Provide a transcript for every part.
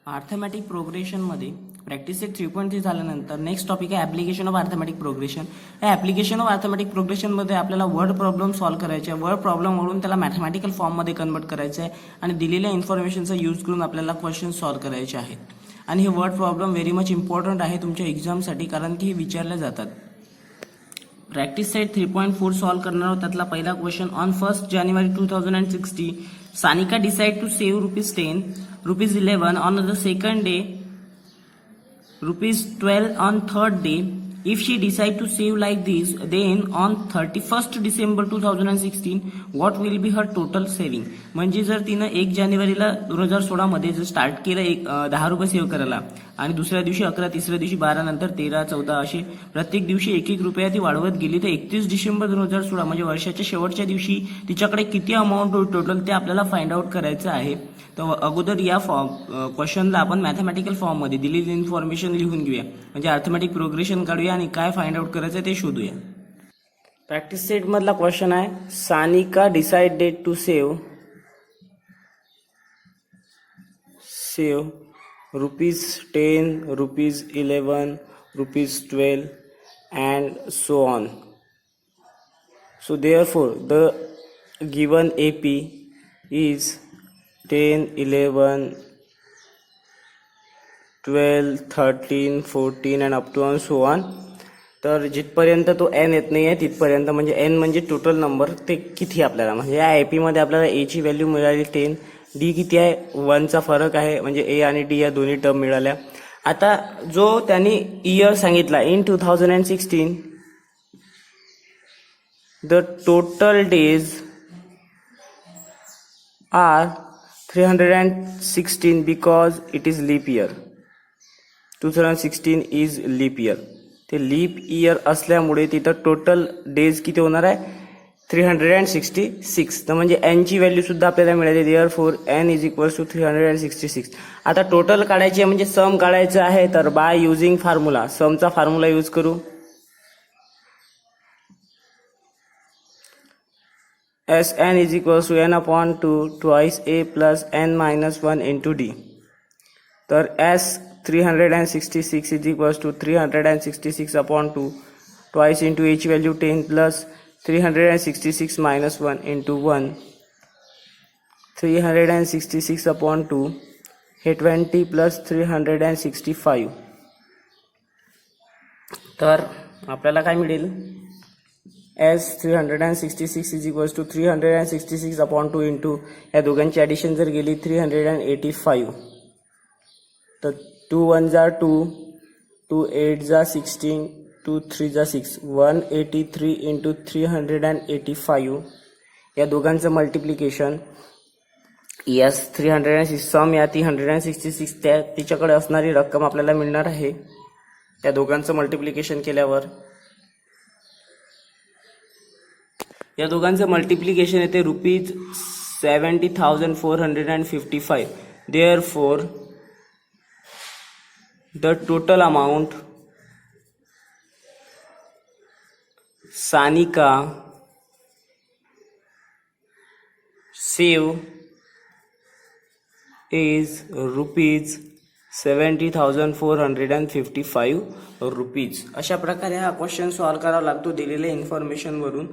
Arithmetic प्रोग्रेशनमध्ये practice set 3.3 झाल्यानंतर next topic आहे application of arithmetic progression. या ॲप्लिकेशन ऑफ अर्थमॅटिक प्रोग्रेशनमध्ये आपल्याला वर्ड प्रॉब्लेम सॉल्व्ह करायचे आहे. वर्ड प्रॉब्लेमवरून त्याला मॅथमॅटिकल फॉर्ममध्ये कन्वर्ट करायचं आहे आणि दिलेल्या इन्फॉर्मेशनचा यूज करून आपल्याला क्वेश्चन सॉल्व्ह करायचे आहेत. आणि हे word problem very much important आहे तुमच्या एक्झामसाठी, कारण की हे विचारले जातात. प्रॅक्टिस सेट 3.4 सॉल्व्ह करणार आहोत. त्यातला पहिला question, on 1 January 2060 Sanika decide to save ₹10, ₹11 on the second day, ₹12 on third day. If she decide to save like this, then on 31st December 2016, what will be her total saving? म्हणजे जर तिनं 1 जानेवारीला 2016 मध्ये जर start केलं ₹10 save करायला आणि दुसऱ्या दिवशी 11, तिसऱ्या दिवशी 12, नंतर 13, 14 असे प्रत्येक दिवशी ₹1 ती वाढवत गेली तर 31 डिसेंबर 2016 म्हणजे वर्षाच्या शेवटच्या दिवशी तिच्याकडे किती अमाऊंट होईल टोटल ते आपल्याला फाइंड आउट करायचं आहे. तर अगोदर या क्वेश्चनला आपण मॅथमॅटिकल फॉर्ममध्ये दिलेली इन्फॉर्मेशन लिहून घेऊया, म्हणजे अर्थमॅटिक प्रोग्रेशन काढूया आणि काय फाइंड आउट करायचं ते शोधूया. प्रॅक्टिस सेट मधला क्वेश्चन आहे, Sanika decided to save ₹10, ₹11, ₹12 and so on. So therefore the given AP is 10, 11, 12, 13, 14 and up to and so on. तर जिथपर्यंत तो n येत नाही आहे तिथपर्यंत, म्हणजे n म्हणजे टोटल नंबर, ते किती आपल्याला, म्हणजे या AP मध्ये आपल्याला a ची व्हॅल्यू मिळाली 10, d किती आहे 1 चा फरक आहे, म्हणजे a आणि d या दोन्ही टर्म मिळाल्या. आता जो त्यांनी इयर सांगितला in 2016, the total days are 316 because it is leap year. 2016 is leap year. ते लीप इयर असल्यामुळे तिथं टोटल डेज किती होणार आहे 366. तर म्हणजे n ची व्हॅल्यू सुद्धा आपल्याला मिळाली. Therefore n is equals to 366. आता टोटल काढायची आहे म्हणजे सम काढायचं आहे, तर बाय युजिंग फॉर्म्युला, समचा फॉर्म्युला यूज करू. Sn is equals to n upon 2 twice a plus n minus 1 into d. तर S 366 is equals to 366 upon 2 twice into h value 10 plus 366 minus 1 into 1. 366 upon 2 हे 20 plus 365. तर आपल्याला काय मिळेल, S 366 is equals to 366 upon 2 into या दोघांची addition जर गेली 385. तर 2 1 जा 2, 2 8 जा 16, 2 3 जा 6, 183 into 385. या दोघांचं मल्टिप्लिकेशन S 366 सम या 366 त्या तिच्याकडे असणारी रक्कम आपल्याला मिळणार आहे. या दोघांचं मल्टिप्लिकेशन केल्यावर या दोघांचं मल्टिप्लिकेशन येते ₹70,455. Therefore the total amount Sanika save is ₹70,455. अशा प्रकारे हा क्वेश्चन सॉल्व्ह करावा लागतो दिलेल्या इन्फॉर्मेशनवरून.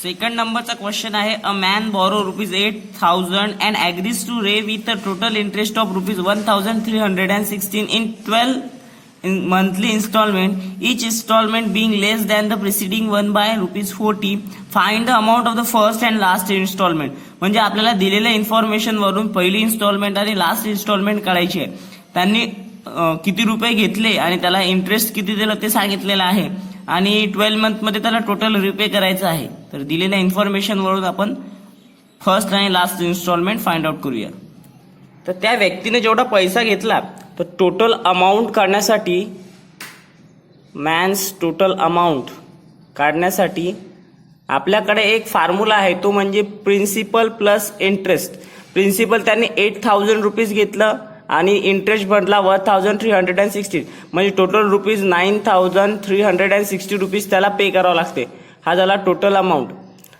सेकंड नंबरचा क्वेश्चन आहे, a man borrow ₹8,000 and agrees to repay with a total interest of ₹1,316 in 12 monthly installment, each installment being less than the preceding one by ₹40. Find the amount of the first and last installment. म्हणजे आपल्याला दिलेल्या information वरून पहिली instalment आणि last instalment काढायची आहे. त्यांनी किती रुपये घेतले आणि त्याला इंटरेस्ट किती दिलं ते सांगितलेलं आहे आणि 12 मंथमध्ये त्याला टोटल रिपे करायचं आहे. तर दिलेल्या इन्फॉर्मेशन वरून आपण फर्स्ट आणि लास्ट इन्स्टॉलमेंट फाइंड आउट करूया. तर त्या व्यक्तीने जेवढा पैसा घेतला तर टोटल अमाऊंट काढण्यासाठी, मॅन्स टोटल अमाऊंट काढण्यासाठी आपल्याकडे एक फॉर्म्युला आहे, तो म्हणजे प्रिन्सिपल प्लस इंटरेस्ट. प्रिन्सिपल त्यांनी ₹8,000 घेतलं आणि इंटरेस्ट भरला 1,316, म्हणजे टोटल ₹9,360 त्याला पे करावं लागते. हा झाला टोटल अमाऊंट.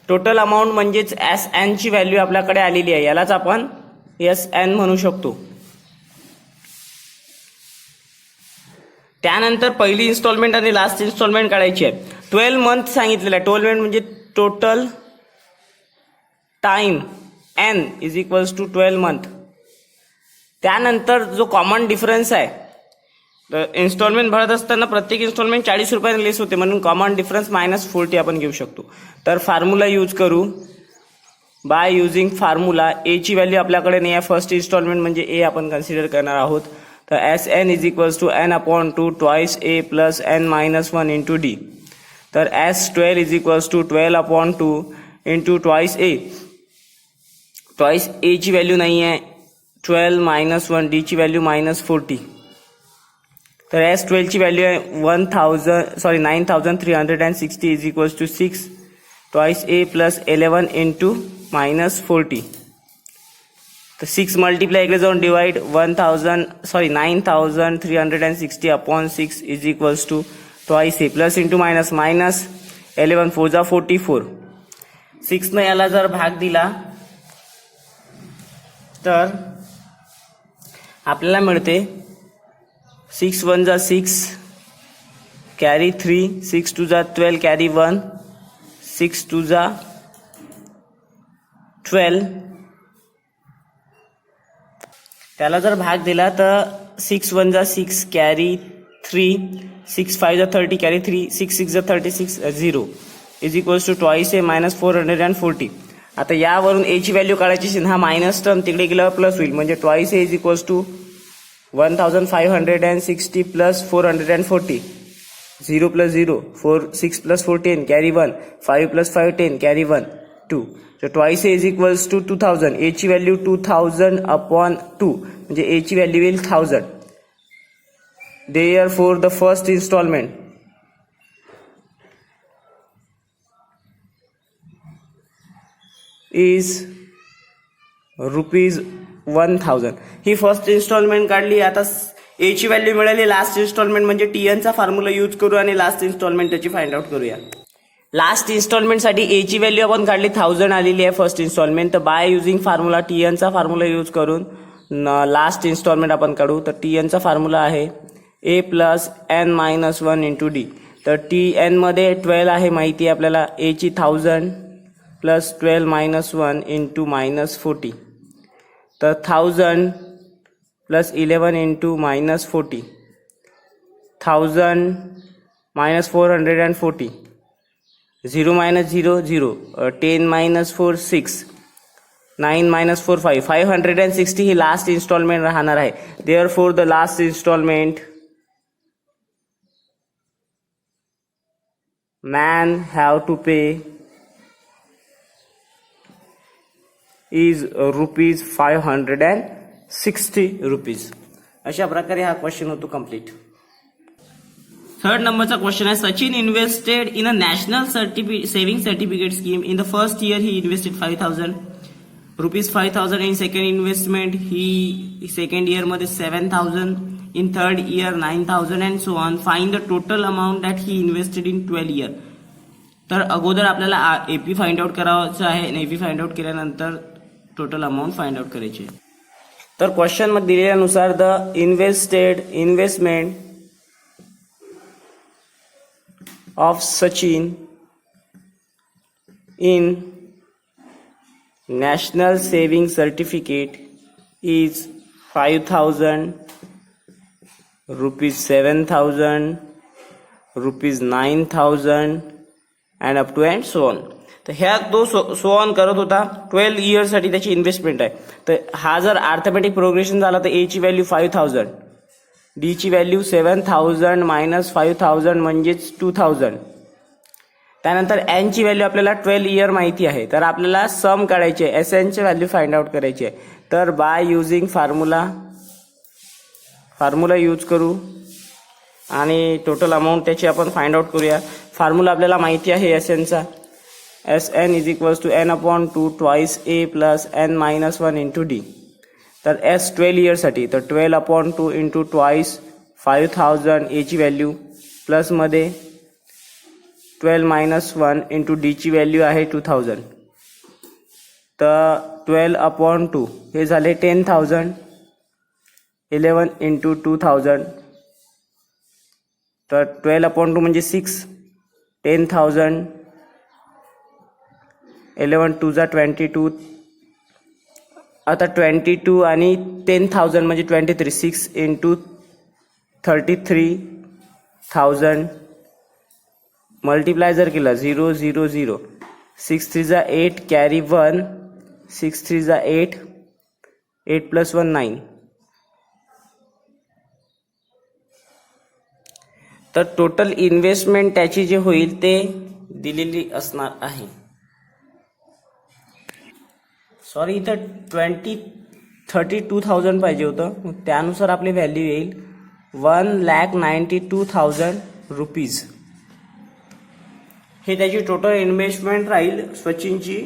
टोटल अमाऊंट म्हणजेच एस एन ची व्हॅल्यू आपल्याकडे आलेली आहे, यालाच आपण SN म्हणू शकतो. त्यानंतर पहिली इन्स्टॉलमेंट आणि लास्ट इन्स्टॉलमेंट काढायची आहे. 12 मंथ सांगितलेलं आहे. 12 मंथ म्हणजे total time N is equals to 12 month. त्यानंतर जो कॉमन डिफरन्स आहे, तर इन्स्टॉलमेंट भरत असताना प्रत्येक इन्स्टॉलमेंट 40 रुपयाने लेस होते, म्हणून कॉमन डिफरन्स -40 आपण घेऊ शकतो. तर फॉर्म्युला यूज करू. बाय युझिंग फॉर्म्युला ए ची व्हॅल्यू आपल्याकडे नाही आहे, फर्स्ट इन्स्टॉलमेंट म्हणजे ए आपण कन्सिडर करणार आहोत. तर SN is equals to N/2 twice A plus N-1 into D. तर S12 is equals to 12/2 into twice A. Twice A ची व्हॅल्यू नाही आहे, 12 - 1, D ची व्हॅल्यू -40. तर S12 ची व्हॅल्यू आहे 9360 is equals to 6 twice A plus 11 into -40. तर 6 multiply इकडे जाऊन divide 9360 upon 6 is equals to twice A plus into minus 11 4 जा 44. 6 ने याला जर भाग दिला तर आपल्याला मिळते 6 1 जा 6 कॅरी 3, 6 2 जा 12 कॅरी 1, 6 2 जा 12. त्याला जर भाग दिला तर 6 1 जा 6 कॅरी 3, 6 5 जा 30 कॅरी 3, 6 6 जा 36 0 is equals to twice A -440. आता यावरून A ची व्हॅल्यू काढायची असेल, हा मायनस टर्म तिकडे गेल्यावर प्लस होईल, म्हणजे twice A is equals to 1560 plus 440. 0 plus 0 4, 6 plus 4 10 carry 1, 5 plus 5 10 carry 1 2. So twice A is equals to 2000. A ची व्हॅल्यू 2000/2 म्हणजे A ची व्हॅल्यू येईल 1000. Therefore the first installment is ₹1000. ही फर्स्ट इन्स्टॉलमेंट काढली. आता A ची व्हॅल्यू मिळाली लास्ट इन्स्टॉलमेंट म्हणजे TN चा फॉर्म्युला यूज करू आणि लास्ट इन्स्टॉलमेंट त्याची फाइंड आउट करूया. लास्ट इन्स्टॉलमेंटसाठी A ची व्हॅल्यू आपण काढली 1000 आलेली आहे फर्स्ट इन्स्टॉलमेंट. तर बाय युझिंग फॉर्म्युला TN चा फॉर्म्युला यूज करून लास्ट इन्स्टॉलमेंट आपण काढू. तर TN चा फॉर्म्युला आहे A plus N-1 into D. तर TN मध्ये 12 आहे माहिती आहे आपल्याला. A ची 1000 प्लस 12 - 1 इंटू -40. तर 1000 प्लस 11 इंटू -40, 1000 - 440. 0 - 0 0, 10 - 4 6, 9 - 4 5, 560 ही लास्ट इन्स्टॉलमेंट राहणार आहे. Therefore the last installment man have to pay is ₹560. अशा प्रकारे हा क्वेश्चन होतो कंप्लीट. थर्ड नंबरचा क्वेश्चन आहे, Sachin invested in a national saving certificate scheme. In the first year he invested ₹5,000 in second investment he second year मध्ये 7,000, in third year 9,000 and so on. Find the total amount that he invested in 12 year. तर अगोदर आपल्याला AP find out करायचं आहे. AP find out केल्यानंतर total amount find out करायची आहे. तर क्वेश्चन मध्ये दिलेल्यानुसार the investment of Sachin in national saving certificate is 5,000, ₹7,000, ₹9,000 and up to and so on. तर ह्या तो सो ऑन करत होता. 12 इयर्ससाठी त्याची इन्व्हेस्टमेंट आहे. तर हा जर अर्थमॅटिक प्रोग्रेशन झाला तर A ची व्हॅल्यू 5,000, D ची व्हॅल्यू 7,000 - 5,000 म्हणजेच 2,000. त्यानंतर N ची व्हॅल्यू आपल्याला 12 इयर माहिती आहे. तर आपल्याला सम काढायची आहे, SN ची व्हॅल्यू फाइंड आउट करायची आहे. तर बाय युझिंग फॉर्म्युला यूज करू आणि टोटल अमाऊंट त्याची आपण फाइंड आउट करूया. फॉर्म्युला आपल्याला माहिती आहे SN चा. SN is equals to N/2 twice A plus N-1 into D. तर S 12 इयर्ससाठी तर 12/2 इंटू ट्वाइस 5,000 A ची व्हॅल्यू प्लस मध्ये 12 - 1 इंटू D ची व्हॅल्यू आहे 2,000. तर 12/2 हे झाले 10,000. 11 into 2,000 तर 12/2 म्हणजे 6. 10,000. 11 2 जा 22. आता 22 आणि 10,000 म्हणजे 23. 6 into 33,000 मल्टिप्लाय जर केलं 0 0 0. 6 3 जा 8 कॅरी 1. 6 3 जा 8. 8 + 1 9. तर टोटल इन्व्हेस्टमेंट त्याची जे होईल ते दिलेली असणार आहे. सॉरी इथं 32,000 पाहिजे होतं, मग त्यानुसार आपली व्हॅल्यू येईल 1,92,000 रुपीज. हे त्याची टोटल इन्व्हेस्टमेंट राहील सचिनची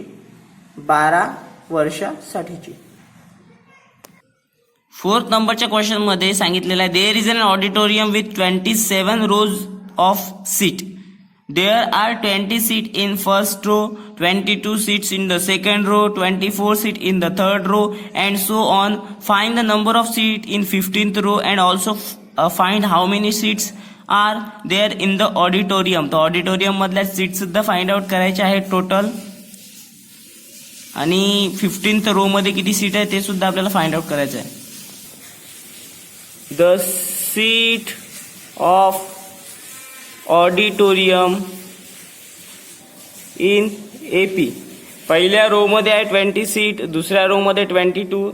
12 वर्षासाठीची. 4th नंबरच्या क्वेश्चन मध्ये सांगितलेलं आहे there is an auditorium with 27 rows of seat. There are 20 seats in first row, 22 seats in the second row, 24 seats in the third row, and so on. Find the number of seats in 15th row and also find how many seats are there in the auditorium. तो auditorium मधल्या seat सुद्धा find out करायचे आहेत total, आणि 15th row मध्ये किती seat आहे ते सुद्धा आपल्याला फाइंड आउट करायचं आहे. The seat of auditorium in AP. पहिल्या रो मध्ये आहे 20 सीट, दुसऱ्या रो मध्ये 22,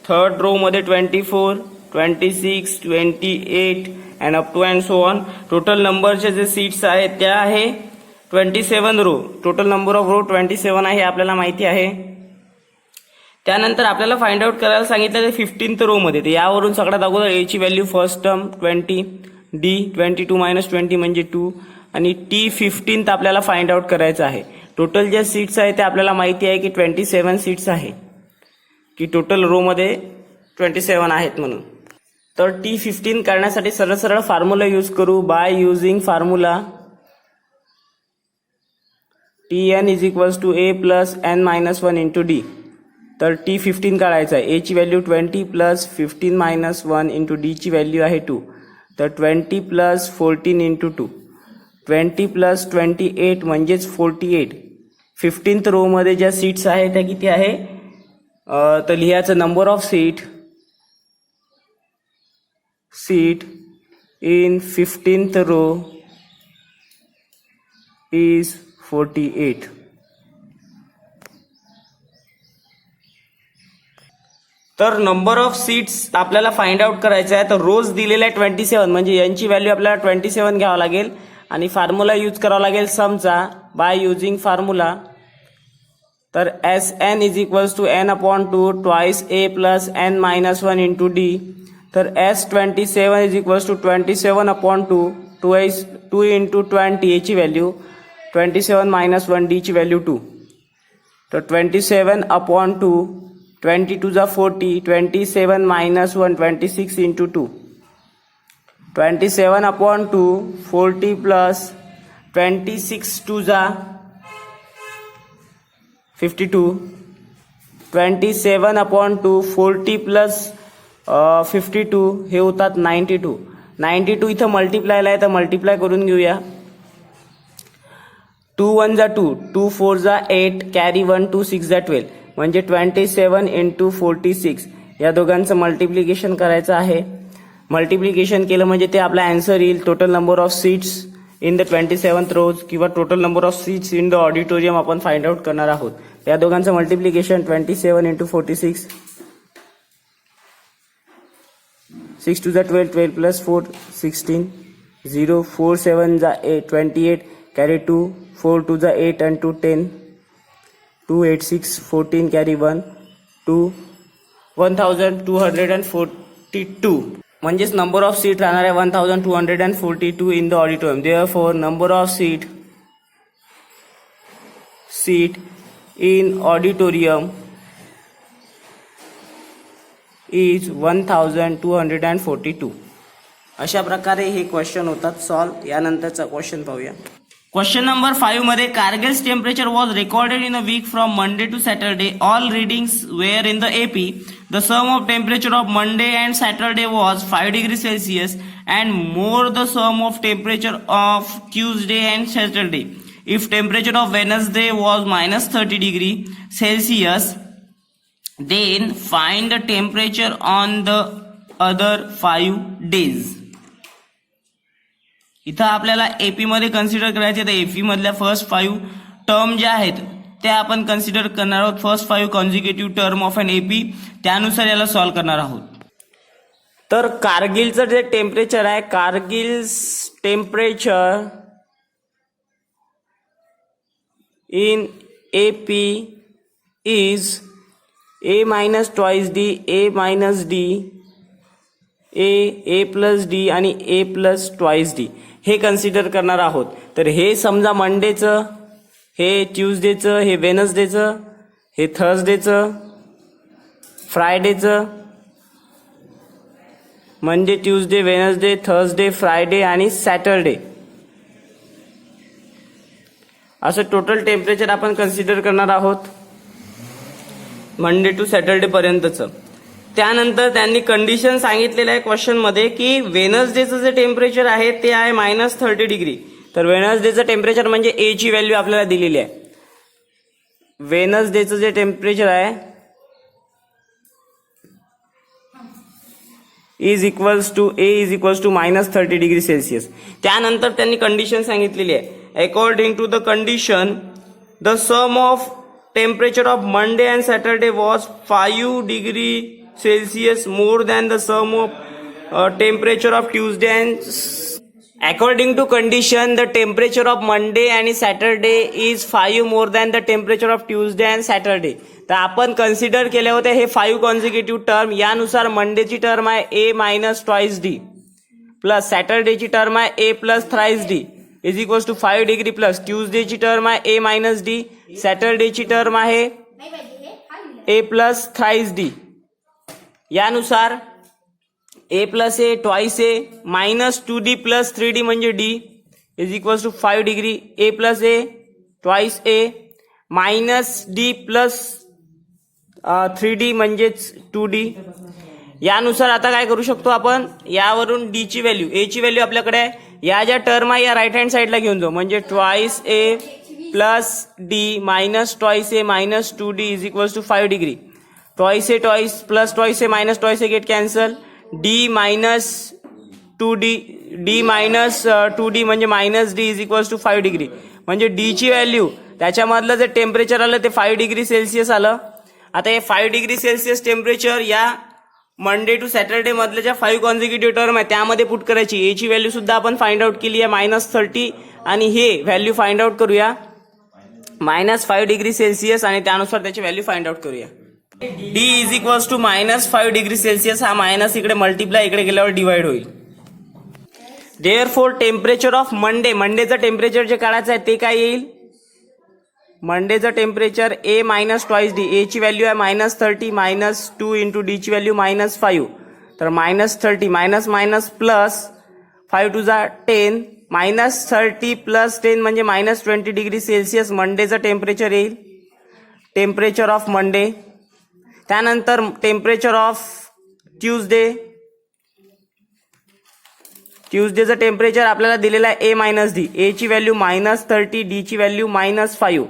थर्ड रो मध्ये 24, 26, 28 and up to and so on. Total नंबरचे जे सीट्स आहेत त्या आहे 27 row. Total number of row 27 आहे आपल्याला माहिती आहे. त्यानंतर आपल्याला फाइंड आउट करायला सांगितलं 15th रो मध्ये. तर यावरून सगळ्यात अगोदर A ची व्हॅल्यू फर्स्ट टर्म 20, D 22 - 20 म्हणजे 2, आणि T 15th आपल्याला फाइंड आउट करायचं आहे. टोटल जे सीट्स आहे ते आपल्याला माहिती आहे की 27 सीट्स आहे, की टोटल रो मध्ये 27 आहेत म्हणून. तर T 15 करण्यासाठी सरळ सरळ फॉर्म्युला यूज करू. Bye using formula TN = A + n - 1 × D. तर T 15 काढायचा आहे. A ची व्हॅल्यू 20 + 15 - 1 × D ची व्हॅल्यू आहे 2. तर 20 + 14 × 2. 20 + 28 म्हणजेच 48. 15th रो मध्ये ज्या सीट्स आहेत त्या किती आहे, तर लिहायचं number of seat in 15th row is 48. तर नंबर ऑफ सीट्स आपल्याला फाइंड आउट करायचं आहे. तर रोज दिलेला आहे 27, म्हणजे यांची व्हॅल्यू आपल्याला 27 घ्यावं लागेल, आणि फॉर्म्युला यूज करावा लागेल समचा. बाय युजिंग फॉर्म्युला तर SN = n/2 twice A + n - 1 × D. तर S27 = 27/2 2 × 20 याची व्हॅल्यू 27 - 1 D ची व्हॅल्यू 2. तर 27/2 22 जा 40, 27 - 1 26 × 2. 27/2 40 + 26 2 जा 52. 27/2 40 + 52 हे होतात 92. 92 इथं मल्टिप्लायला आहे, तर मल्टिप्लाय करून घेऊया. 2 1 जा 2, 2 4 जा 8 कॅरी 1, 2 6 जा 12 म्हणजे 27 × 46. या दोघांचं मल्टिप्लिकेशन करायचं आहे. मल्टिप्लिकेशन केलं म्हणजे ते आपला आन्सर येईल. Total number of seats in the 27th रोज किंवा total number of seats in the auditorium आपण फाइंड आउट करणार आहोत. या दोघांचं मल्टिप्लिकेशन 27 × 46. 6 2 जा 12, 12 + 4 16 0 4 7 जा 8 28 कॅरी 2 4 2 जा 8 and 2 10 2 8 6 14 कॅरी 1 2 1242. म्हणजेच नंबर ऑफ सीट राहणार आहे 1242 in the auditorium. Therefore number of seat in auditorium is 1242. अशा प्रकारे हे क्वेश्चन होतात सॉल्व. यानंतरचा क्वेश्चन पाहूया. क्वेश्चन नंबर 5 मध्ये Kargil's temperature was recorded in a week from Monday to Saturday. All readings were in the AP. The sum of temperature of Monday and Saturday was 5 degree Celsius and more the sum of temperature of Tuesday and Saturday. If temperature of Wednesday was -30 degree Celsius, then find the temperature on the other 5 days. इथं आपल्याला AP मध्ये consider करायचे. तर AP मधल्या first 5 term ज्या आहेत त्या आपण कन्सिडर करणार आहोत. First 5 consecutive term of an AP, त्यानुसार याला सॉल्व्ह करणार आहोत. तर कारगिलचं जे टेम्परेचर आहे, Kargil's temperature in AP is A minus twice D, A minus D, A plus D आणि A plus twice D हे कन्सिडर करणार आहोत. तर हे समजा मंडेचं, हे ट्यूजडेचं, हे वेनसडेचं, हे थर्सडेचं, फ्रायडेचं, Monday Tuesday Wednesday Thursday Friday आणि सॅटरडे असं टोटल टेम्परेचर आपण कन्सिडर करणार आहोत मंडे टू सॅटरडे पर्यंतचं. त्यानंतर त्यांनी कंडिशन सांगितलेलं आहे क्वेश्चन मध्ये की वेनसडेचं जे टेम्परेचर आहे ते आहे -30 डिग्री. तर वेनसडेचं टेम्परेचर म्हणजे ए ची व्हॅल्यू आपल्याला दिलेली आहे. वेनसडेचं जे टेम्परेचर आहे is equals to -30 degree Celsius. त्यानंतर त्यांनी कंडिशन सांगितलेली आहे. According to the condition the sum of temperature of Monday and Saturday was 5 degree Celsius more than the sum of temperature of Tuesday and according to condition the temperature of Monday and Saturday is 5 more than the temperature of Tuesday and Saturday. तर आपण consider केले होते हे 5 consecutive term. यानुसार मंडेची term आहे A minus twice D plus सॅटरडेची term आहे A plus thrice D is equals to 5 degree plus ट्यूजडेची टर्म आहे A minus D, सॅटरडेची टर्म आहे A plus thrice D. यानुसार A plus A twice A minus 2D plus 3D म्हणजे D is equals to 5 degree. A plus A twice A minus D plus 3D म्हणजेच 2D. यानुसार आता काय करू शकतो आपण, यावरून डी ची व्हॅल्यू, ए ची व्हॅल्यू आपल्याकडे आहे, या ज्या टर्म आहे या राईट हँड साईडला घेऊन जाऊ. म्हणजे twice A plus D minus twice A minus 2D is equals to 5 degree. Twice A twice plus twice A minus twice A get cancel. D minus 2D D minus 2D म्हणजे minus D is equals to 5 degree. म्हणजे D ची value त्याच्यामधलं जे temperature आलं ते 5 degree Celsius आलं. आता हे 5 डिग्री सेल्सिअस टेम्परेचर या मंडे टू सॅटरडे मधल्या ज्या 5 कॉन्झिक्युटिव्ह टर्म आहे त्यामध्ये पुट करायची. ए ची व्हॅल्यू सुद्धा आपण फाइंड आउट केली आहे -30 आणि हे व्हॅल्यू फाइंड आउट करूया -5 डिग्री सेल्सिअस आणि त्यानुसार त्याची व्हॅल्यू फाइंड आउट करूया. D is equals to -5 degree Celsius. हा मायनस इकडे मल्टिप्लाय इकडे गेल्यावर डिवाइड होईल. देअरफॉर टेम्परेचर ऑफ मंडेचं टेम्परेचर जे काढायचं आहे ते काय येईल, मंडेचं temperature A minus twice D. A ची व्हॅल्यू आहे -30 -2 इंटू डी ची व्हॅल्यू -5. तर -30 मायनस मायनस प्लस 5 टू जा 10 -30 प्लस 10 म्हणजे -20 डिग्री सेल्सिअस मंडेचं टेम्परेचर येईल. Temperature of Monday. त्यानंतर टेम्परेचर ऑफ ट्यूजडेचं टेम्परेचर आपल्याला दिलेलं आहे ए मायनस डी. ए ची व्हॅल्यू -30 डी ची व्हॅल्यू -5.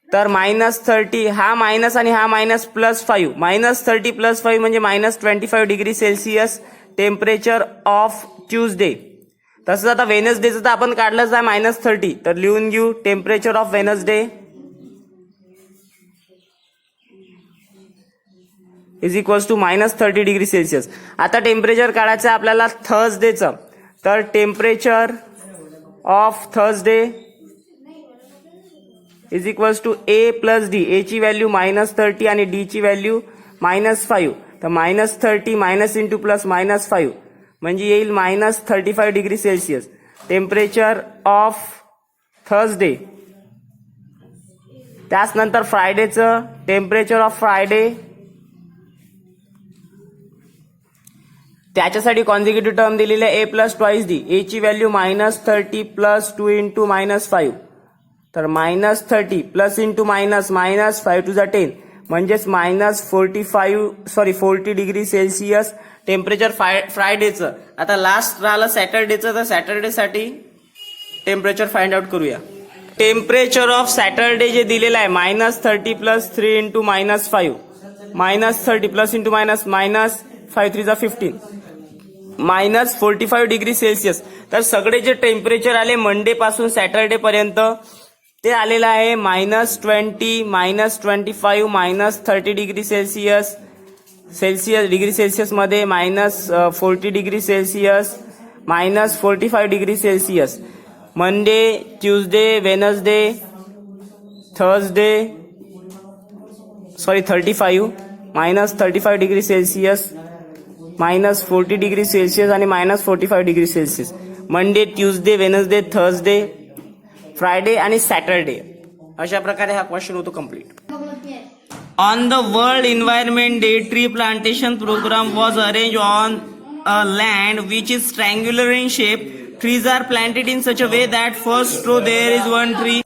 तर -30 हा मायनस आणि हा मायनस +5 -30 +5 म्हणजे -25 degree Celsius temperature of Tuesday. तसंच आता वेनसडेचं तर आपण काढलंच आहे -30. तर लिहून घेऊ temperature of Wednesday is equals to -30 degree Celsius. आता टेम्परेचर काढायचं आहे आपल्याला थर्सडेचं. तर temperature of Thursday is equals to A plus D. A ची व्हॅल्यू -30 आणि डी ची व्हॅल्यू -5. तर -30 मायनस इंटू प्लस -5 म्हणजे येईल -35 degree Celsius. Temperature of Thursday. त्याचनंतर फ्रायडेचं टेम्परेचर ऑफ फ्रायडे त्याच्यासाठी कॉन्झिक्युटिव्ह टर्म दिलेली आहे ए प्लस ट्वाईस डी. ए ची व्हॅल्यू -30 प्लस 2 इंटू -5. तर -30 प्लस इंटू मायनस -5 टू 10 म्हणजेच -40 डिग्री सेल्सिअस टेम्परेचर फ्रायडेचं. आता लास्ट राहिलं सॅटर्डेचं, तर सॅटर्डेसाठी टेम्परेचर फाइंड आउट करूया. टेम्परेचर ऑफ सॅटर्डे जे दिलेलं आहे -30 प्लस 3 इंटू -5. -30 प्लस इंटू -5 3 जा 15 -45 डिग्री सेल्सिअस. तर सगळे जे टेम्परेचर आले मंडे पासून सॅटर्डे पर्यंत ते आलेलं आहे -20, -25, -30 डिग्री सेल्सिअस डिग्री सेल्सिअस मध्ये -40 degree Celsius, -45 degree Celsius. Monday, Tuesday, Wednesday, Thursday 35 -35 degree Celsius, -40 degree Celsius आणि -45 degree Celsius. Monday, Tuesday, Wednesday, Thursday, Friday आणि सॅटरडे. अशा प्रकारे हा क्वेश्चन होतो complete. On the world environment day, tree plantation program was arrange on a land which is triangular in shape. Trees are planted in such a way that first row there is one tree,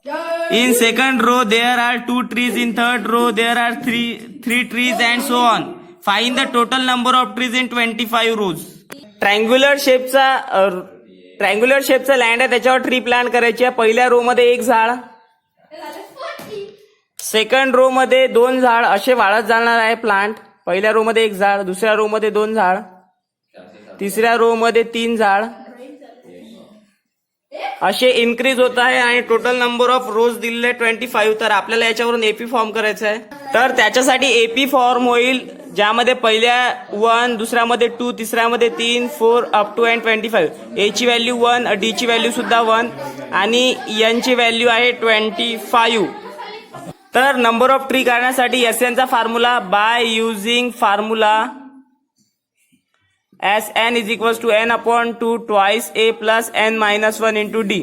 in second row there are 2 trees, in third row there are three trees and so on. Find the total number of trees in 25 rows. Triangular शेपचा land आहे, त्याच्यावर tree plant करायची आहे. पहिल्या row मध्ये 1 झाड, second row मध्ये 2 झाड असे वाढत जाणार आहे प्लांट. पहिल्या रो मध्ये 1 झाड, दुसऱ्या रो मध्ये 2 झाड, तिसऱ्या रो मध्ये 3 झाड असे इन्क्रीज होत आहे. आणि टोटल नंबर ऑफ रोज दिलेले 25. तर आपल्याला याच्यावरून एपी फॉर्म करायचा आहे. तर त्याच्यासाठी एपी फॉर्म होईल, ज्यामध्ये पहिल्या 1, दुसऱ्यामध्ये 2, तिसऱ्यामध्ये 3, 4 अप टू 25. ए ची व्हॅल्यू 1, डी ची व्हॅल्यू सुद्धा 1 आणि एन ची व्हॅल्यू आहे 25. तर नंबर ऑफ ट्री काढण्यासाठी एसएन चा formula bye using formula Sn is equals to n/2 twice a plus n minus 1 into d.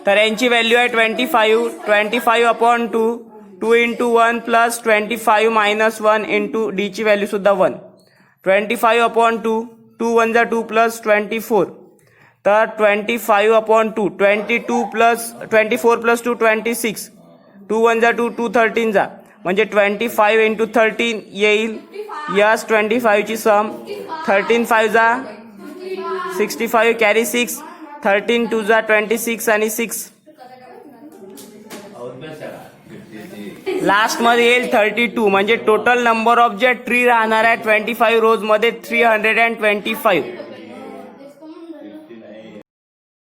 तर यांची व्हॅल्यू आहे 25/2 2 into 1 plus 25 minus 1 into d ची व्हॅल्यू सुद्धा 1. 25/2 2 1 2 plus 24. तर 25/2 22 plus 24 plus 2 26. 2 1 2 2 13 जा म्हणजे 25 into 13 येईल. यस 25 ची सम 13 5 जा 65 कॅरी 6, 13 2 जा 26 आणि 6 लास्ट मध्ये येईल 32. म्हणजे टोटल नंबर ऑफ जे ट्री राहणार आहे 25 रोज मध्ये 325.